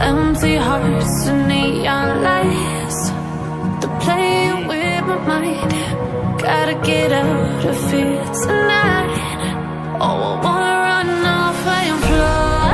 Empty hearts and neon lights, they're playing with my mind. Gotta get out of here tonight. Oh, I wanna run off and fly,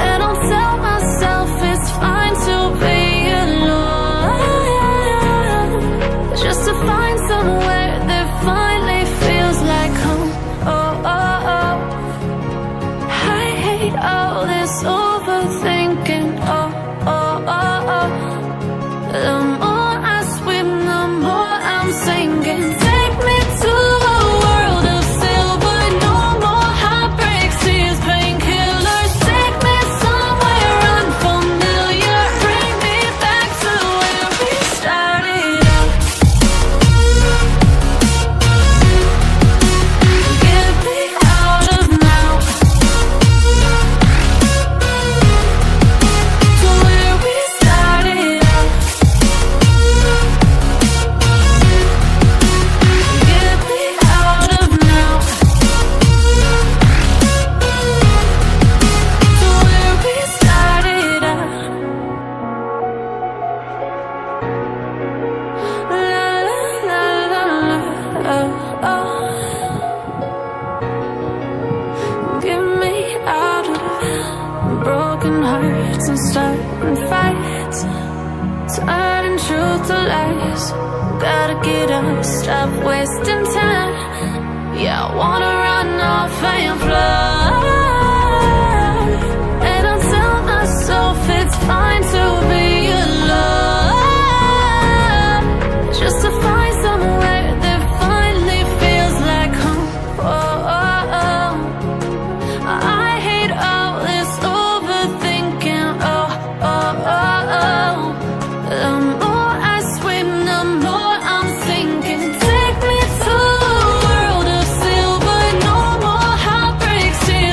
and I'll tell myself it's fine to be alone, just to find somewhere that finally feels like home. Oh, oh, oh. I hate all this overthinking. Oh, oh, oh, oh. The more I swim, the more I'm sinking. Take me to a world of silver. No more heartbreaks, tears, painkillers. Take me somewhere unfamiliar. Bring me back to where we started out. Get me out of now, to where we started out. Get me out of now, to where we started out. La la la la, oh, oh. Get me out of broken hearts and starting fights, turning truth to lies. Gotta get up, stop wasting time. Yeah, I wanna run off and fly, and I'll tell myself it's fine to be alone, just to find somewhere that finally feels like home. Oh, oh, oh. I hate all this overthinking. Oh, oh, oh, oh. The more I swim, the more I'm sinking. Take me to a world of silver. No more heartbreaks, tears,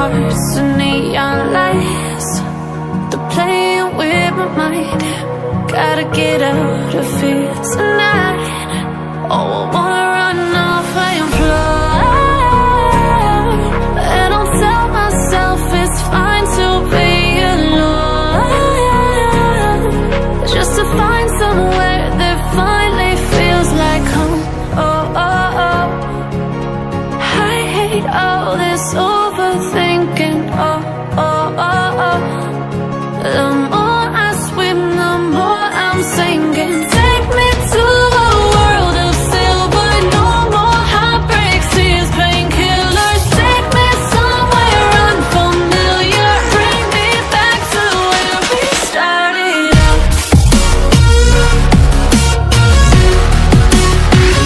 hearts and neon lights, they're playing with my mind. Gotta get out of here tonight. Oh, I wanna run off and fly, and I'll tell myself it's fine to be alone, just to find somewhere that finally feels like home. Oh, oh, oh. I hate all this overthinking. Oh, oh, oh, oh. The more I swim, the more I'm sinking. Take me to a world of silver, no more heartbreaks, tears, painkillers. Take me somewhere unfamiliar, bring me back to where we started out.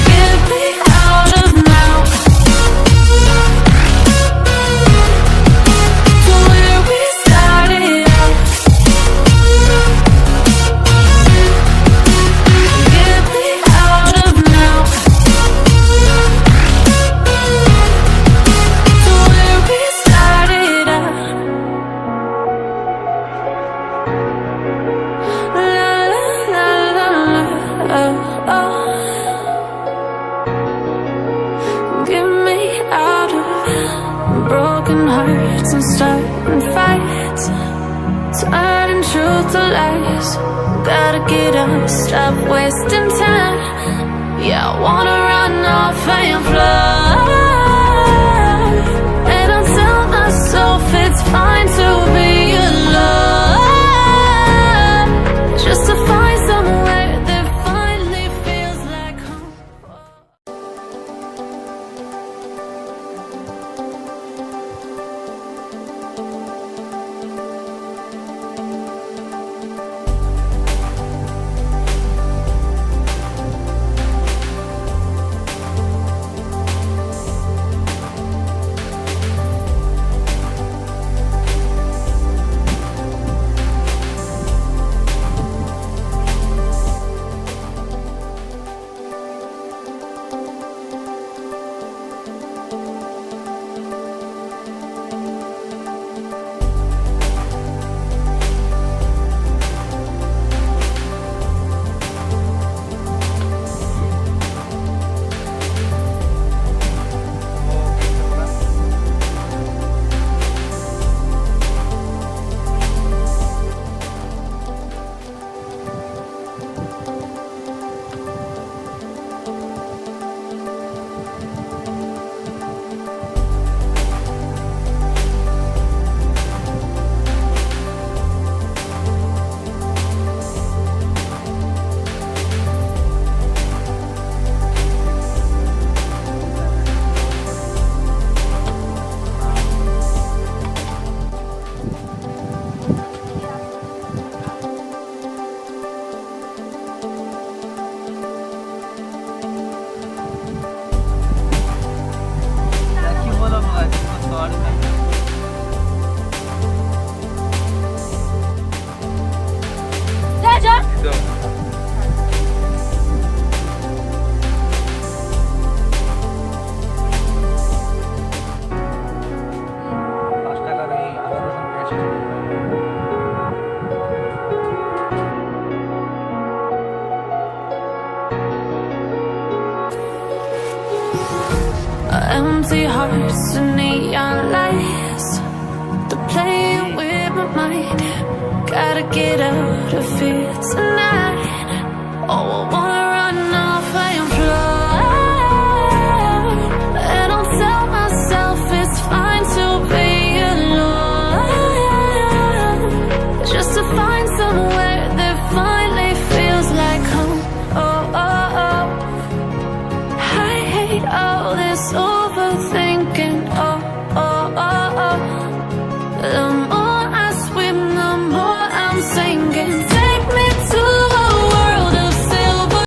Get me out of now, to where we started out. Get me out of now, to where we started out. La la la la la, oh, oh. Get me out of broken hearts and starting fights, turning truth to lies. Gotta get up, stop wasting time. Yeah, I wanna run off and fly, and I'll tell myself it's fine to be alone, just to find somewhere that finally feels like home. Empty hearts and neon lights, they're playing with my mind. Gotta get out of here